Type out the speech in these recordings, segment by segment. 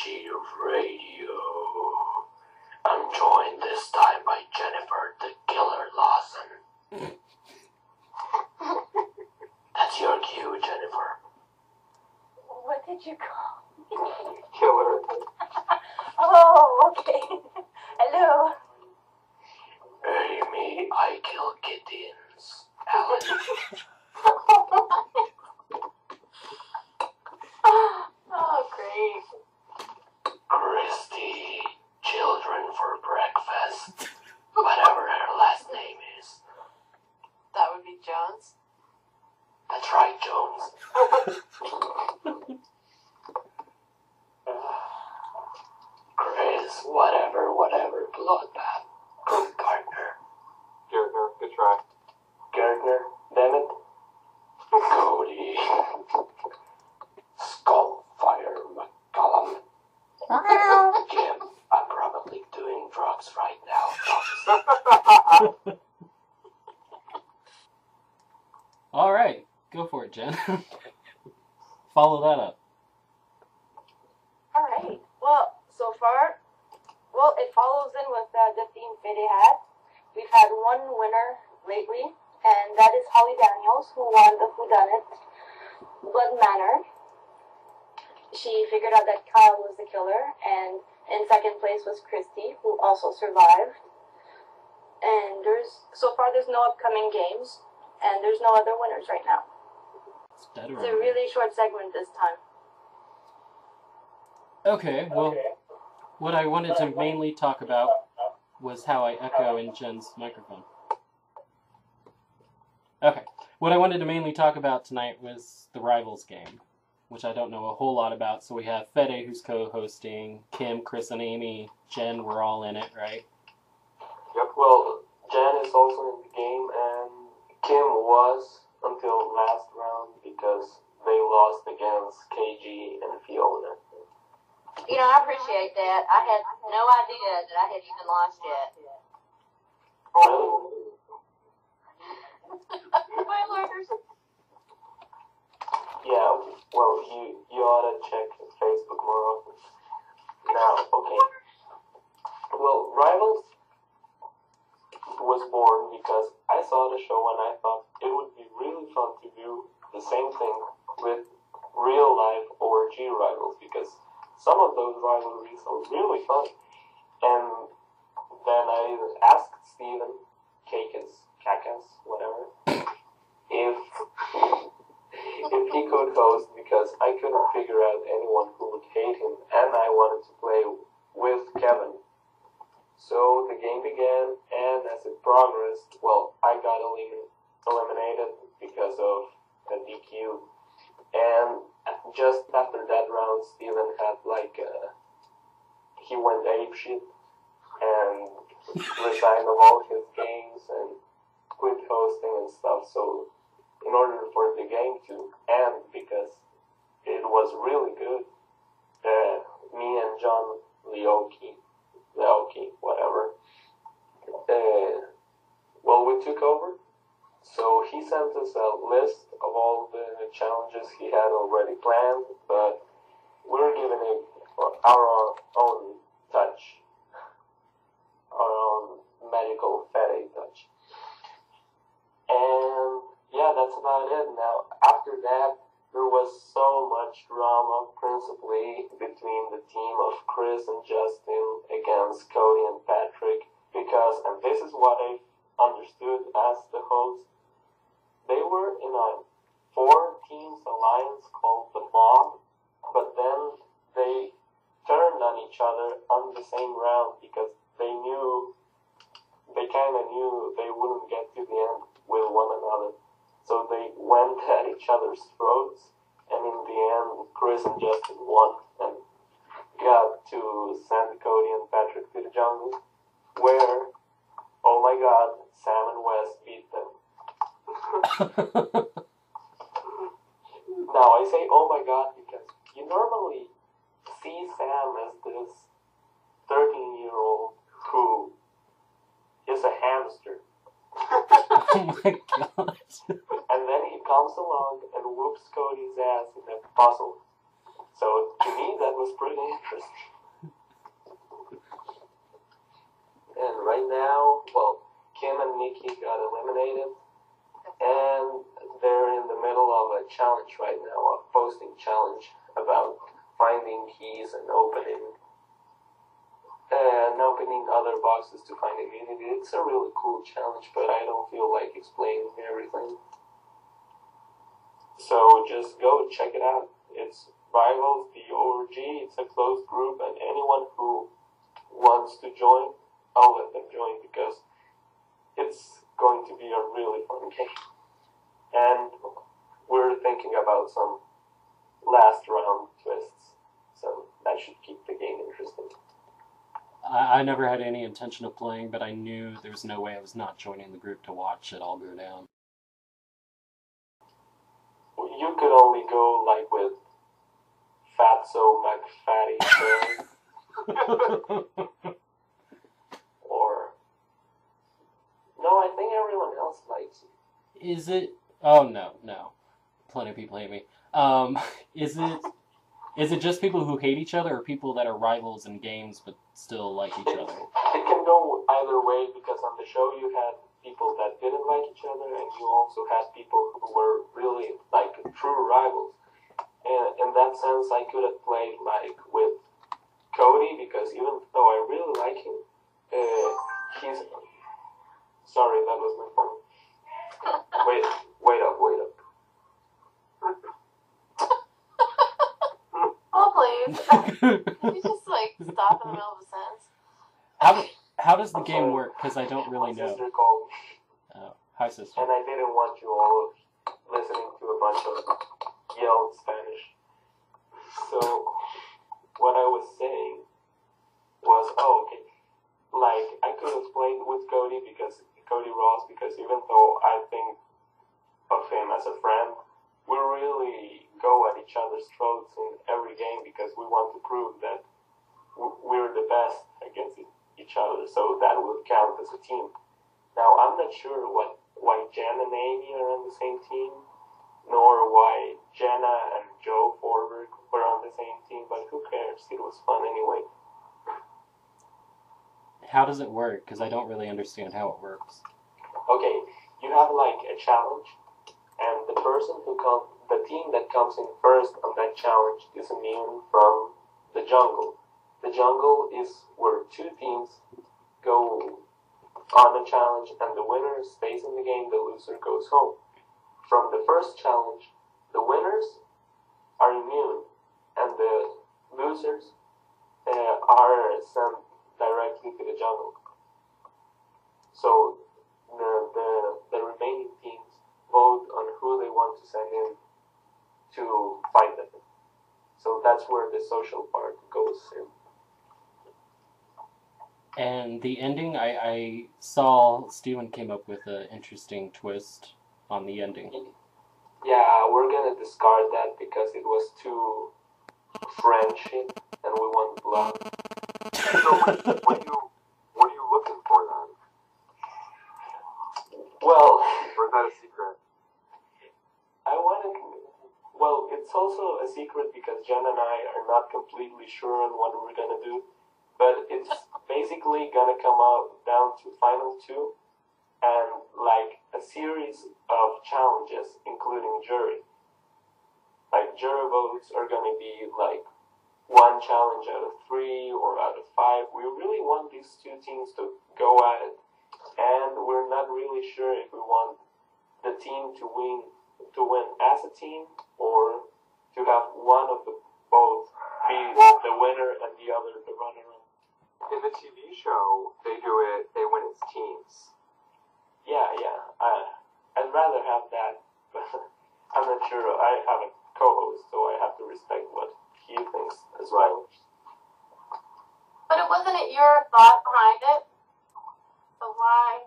G Radio. I'm joined this time by Jennifer the Killer Lawson. That's your cue, Jennifer. What did you call me? Killer. Oh, okay. Hello. Amy, I kill kittens. Alan. Oh, great. Christy, children for breakfast. Whatever her last name is. That would be Jones. That's right, Jones. Chris, whatever, bloodbath. Gardner. Gardner, good try. Gardner, damn it. Cody. Skullfire McCollum. Jim, I'm probably doing drugs right now. Alright, go for it, Jen. Follow that up. Alright. Well, so far, it follows in with the theme Fede had. We've had one winner lately, and that is Holly Daniels, who won the Whodunit Blood Manor. She figured out that Kyle was the killer, and in second place was Christy, who also survived. And so far there's no upcoming games, and there's no other winners right now. It's a really short segment this time. Okay, well, what I wanted to mainly talk about was how I echo in Jen's microphone. Okay, what I wanted to mainly talk about tonight was the Rivals game, which I don't know a whole lot about. So we have Fede, who's co-hosting, Kim, Chris, and Amy. Jen, we're all in it, right? Yep, well, Jen is also in the game, and Kim was until last round because they lost against KG and Fiona. You know, I appreciate that. I had no idea that I had even lost yet. Oh. Spoilers! Yeah, well, you ought to check Facebook more often. Now, okay. Well, Rivals was born because I saw the show and I thought it would be really fun to do the same thing with real-life ORG Rivals, because some of those rivalries are really fun. And then I asked Steven, Kakas, whatever, if he could host, because I couldn't figure out anyone who would hate him, and I wanted to play with Kevin. So the game began, and as it progressed, well, I got eliminated because of a DQ. And just after that round, Steven had he went apeshit and resigned of all his games and quit hosting and stuff. So in order for the game to end, because it was really good, me and John Leoki, whatever, we took over. So he sent us a list of all the challenges he had already planned, but we were giving it our own touch, our own medical Fede touch. And yeah, that's about it. Now, after that, there was so much drama, principally between the team of Chris and Justin against Cody and Patrick, because, and this is what I understood as the host, they were in a 4-teams alliance called the Mob, but then they turned on each other on the same round because they kind of knew they wouldn't get to the end with one another. So they went at each other's throats, and in the end, Chris and Justin won and got to send Cody and Patrick to the jungle, where, oh my god, Sam and Wes beat them. Now, I say oh my god because you normally see Sam as this 13-year-old who is a hamster. Oh my gosh. And then he comes along and whoops Cody's ass in a puzzle. So to me, that was pretty interesting. And right now, well, Kim and Nikki got eliminated, and they're in the middle of a challenge right now, a posting challenge about finding keys and opening other boxes to find immunity. It's a really cool challenge, but I don't feel like explaining everything. So just go check it out. It's Rivals, the ORG. It's a closed group, and anyone who wants to join, I'll let them join because it's going to be a really fun game. And we're thinking about some last round twists, so that should keep the game interesting. I never had any intention of playing, but I knew there was no way I was not joining the group to watch it all go down. You could only go like with Fatso McFatty or no, I think everyone else likes it. Is it? Oh no. Plenty of people hate me. Is it just people who hate each other, or people that are rivals in games but still like each other? It can go either way, because on the show you had people that didn't like each other, and you also had people who were really like true rivals. And in that sense, I could have played like with Cody, because even though I really like him, he's... Sorry, that was my phone. Wait up. Oh, please. You just like stop in the middle of a sentence. How does the game work? Because I don't really know. My sister called me. Oh, hi, sister. And I didn't want you all listening to a bunch of yelled Spanish. So, what I was saying was, like, I could have played with Cody Ross, because even though I think of him as a friend, we really go at each other's throats in every game, because we want to prove that we're the best against each other, so that would count as a team. Now, I'm not sure why Jen and Amy are on the same team, nor why Jenna and Joe Forberg were on the same team, but who cares? It was fun anyway. How does it work? Because I don't really understand how it works. Okay, you have like a challenge, and the team that comes in first on that challenge is immune from the jungle. The jungle is where two teams go on a challenge, and the winner stays in the game, the loser goes home. From the first challenge, the winners are immune, and the losers are sent directly to the jungle. So the remaining teams vote on who they want to send in to fight them. So that's where the social part goes in. And the ending, I saw Steven came up with an interesting twist on the ending. Yeah, we're gonna discard that because it was too friendship, and we want love. So what are you looking for then? Well, Or is that a secret? Well, it's also a secret because Jen and I are not completely sure on what we're gonna do, but it's basically gonna come out down to final two, and like a series of challenges, including jury. Like, jury votes are gonna be like one challenge out of 3 or out of 5. We really want these two teams to go at it, and we're not really sure if we want the team to win as a team, or to have one of the both be the winner and the other the runner-up. In the TV show, they win as teams. Yeah. I'd rather have that, but I'm not sure. I have a co-host, so I have to respect what he thinks as well. But wasn't it your thought behind it? So why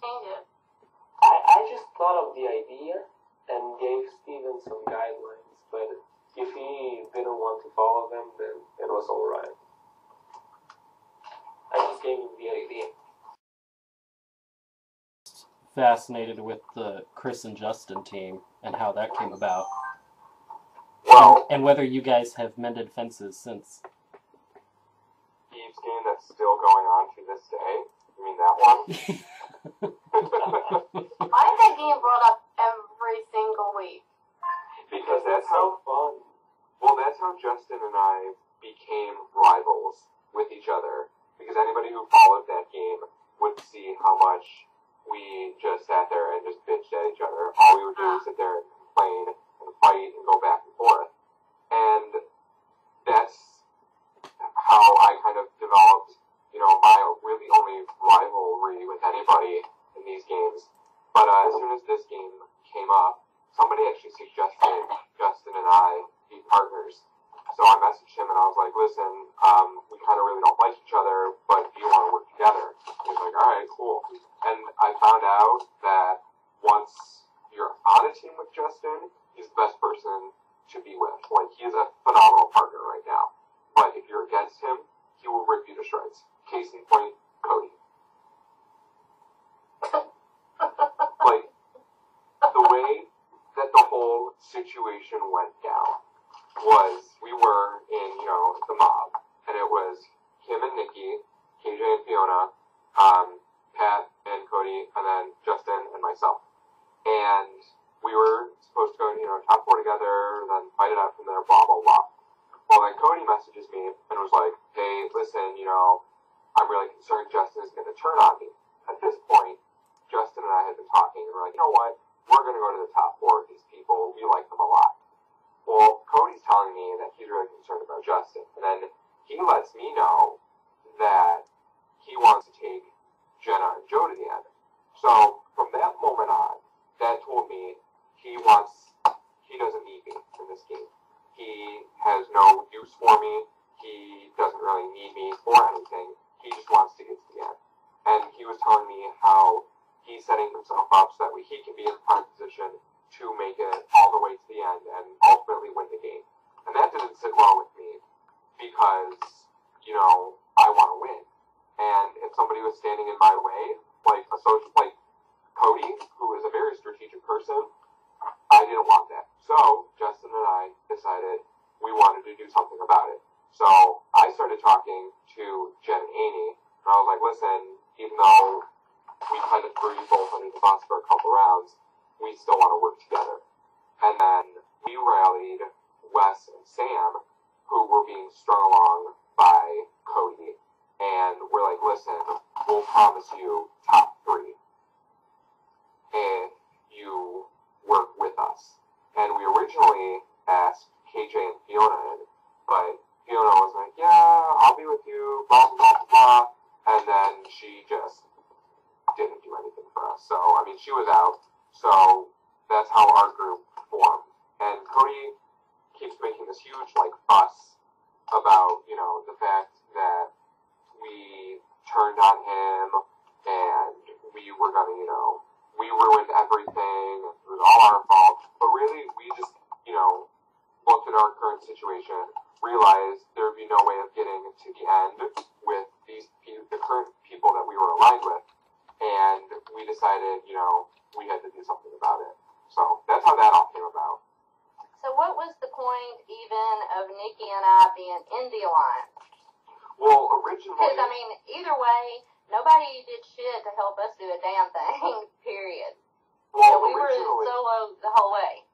change it? I just thought of the idea and gave Steven some guidelines, but if he didn't want to follow them, then it was alright. I just gave him the idea. Fascinated with the Chris and Justin team and how that came about. Well, and whether you guys have mended fences since. Eve's game that's still going on to this day. You mean that one? Why is that game brought up every single week? Because that's how fun. Well, that's how Justin and I became rivals with each other. Because anybody who followed that game would see how much we just sat there and just bitched at each other. All we would do is sit there and complain and fight and go back and forth. And that's how I kind of developed, my really only rivalry with anybody in these games. But as soon as this game came up, somebody actually suggested Justin and I be partners. So I messaged him and I was like, listen, we kind of really don't like each other, but do you want to work together? He was like, all right, cool. And I found out that once you're on a team with Justin, he's the best person to be with. Like, he is a phenomenal partner right now. But if you're against him, he will rip you to shreds. Case in point, Cody. Like, the way that the whole situation went down was we were in, the mob, and it was him and Nikki, KJ and Fiona, Pat and Cody, and then Justin and myself. And we were supposed to go, top 4 together, then fight it out from there, blah, blah, blah. Well, then Cody messages me and was like, hey, listen, I'm really concerned Justin is going to turn on me. At this point, Justin and I had been talking, and we're like, you know what? We're going to go to the top 4 of these people. We like them a lot. Well, Cody's telling me that he's really concerned about Justin. And then he lets me know that he wants to take Jenna and Joe to the end. So, from that moment on, Dad told me he doesn't need me in this game. He has no use for me. He doesn't really need me for anything. He just wants to get to the end. And he was telling me how he's setting himself up so that way he can be in prime position to make it all the way to the end and ultimately win the game. And that didn't sit well with me because, I want to win. And if somebody was standing in my way, like Cody, who is a very strategic person, I didn't want that. So Justin and I decided we wanted to do something about it. So I started talking to Jen and Amy, and I was like, listen, even though we kind of threw you both under the bus for a couple rounds, we still want to work together. And then we rallied Wes and Sam, who were being strung along by Cody, and we're like, listen, we'll promise you top 3 if you work with us. And we originally asked KJ and Fiona in, but Fiona was like, yeah, I'll be with you, blah, blah, blah, blah. And then she just didn't do anything for us. So, she was out. So, that's how our group formed. And Cody keeps making this huge, fuss about, the fact that we turned on him and we were gonna, we ruined everything. It was all our fault. But really, we just, looked at our current situation, realized there would be no way of getting to the end with the current people that we were aligned with. And we decided, we had to do something about it. So that's how that all came about. So what was the point even of Nikki and I being in the alliance? Well, originally... Because, either way, nobody did shit to help us do a damn thing, period. Well, we were solo the whole way.